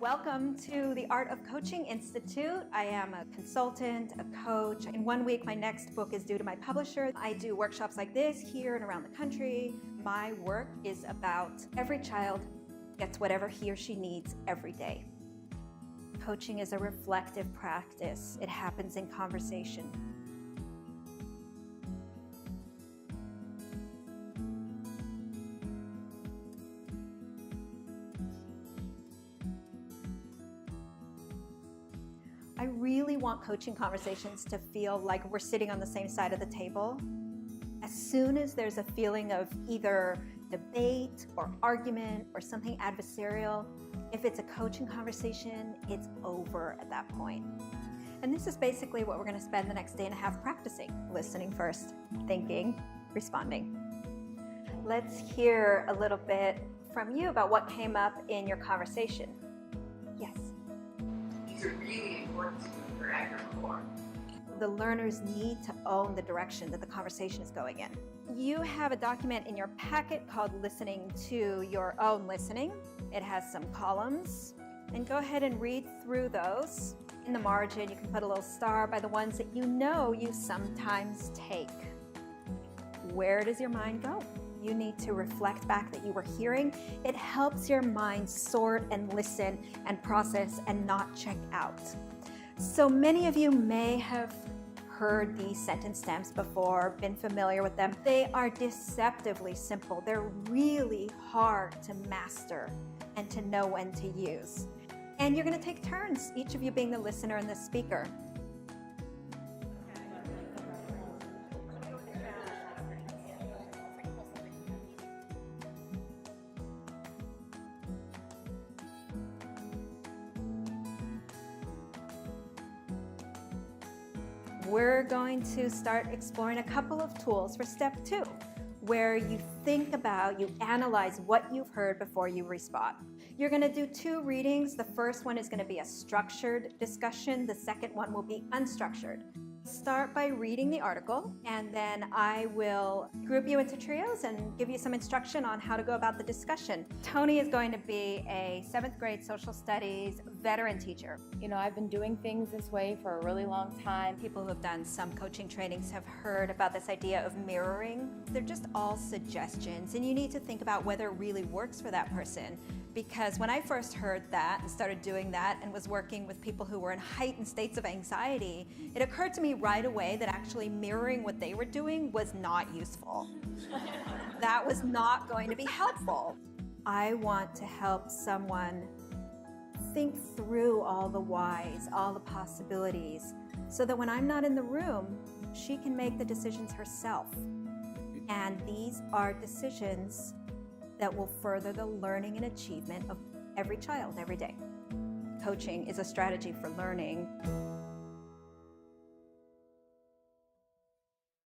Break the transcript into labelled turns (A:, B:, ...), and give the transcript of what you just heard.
A: Welcome to the Art of Coaching Institute. I am a consultant, a coach. In 1 week, my next book is due to my publisher. I do workshops like this here and around the country. My work is about every child gets whatever he or she needs every day. Coaching is a reflective practice. It happens in conversation. I really want coaching conversations to feel like we're sitting on the same side of the table. As soon as there's a feeling of either debate or argument or something adversarial, if it's a coaching conversation, it's over at that point. And this is basically what we're going to spend the next day and a half practicing. Listening first, thinking, responding. Let's hear a little bit from you about what came up in your conversation. Yes.
B: These are really important to you for at your core.
A: The learners need to own the direction that the conversation is going in. You have a document in your packet called Listening to Your Own Listening. It has some columns, and go ahead and read through those. In the margin, you can put a little star by the ones that you know you sometimes take. Where does your mind go? You need to reflect back that you were hearing. It helps your mind sort and listen and process and not check out. So many of you may have heard these sentence stems before, been familiar with them. They are deceptively simple. They're really hard to master and to know when to use. And you're going to take turns, each of you being the listener and the speaker. We're going to start exploring a couple of tools for step 2, where you think about, you analyze what you've heard before you respond. You're going to do 2 readings. The first one is going to be a structured discussion. The second one will be unstructured. Start by reading the article, and then I will group you into trios and give you some instruction on how to go about the discussion. Tony is going to be a 7th grade social studies veteran teacher.
C: You know, I've been doing things this way for a really long time.
A: People who have done some coaching trainings have heard about this idea of mirroring. They're just all suggestions, and you need to think about whether it really works for that person. Because when I first heard that and started doing that and was working with people who were in heightened states of anxiety, it occurred to me right away that actually mirroring what they were doing was not useful. That was not going to be helpful. I want to help someone think through all the whys, all the possibilities, so that when I'm not in the room, she can make the decisions herself. And these are decisions that will further the learning and achievement of every child every day. Coaching is a strategy for learning.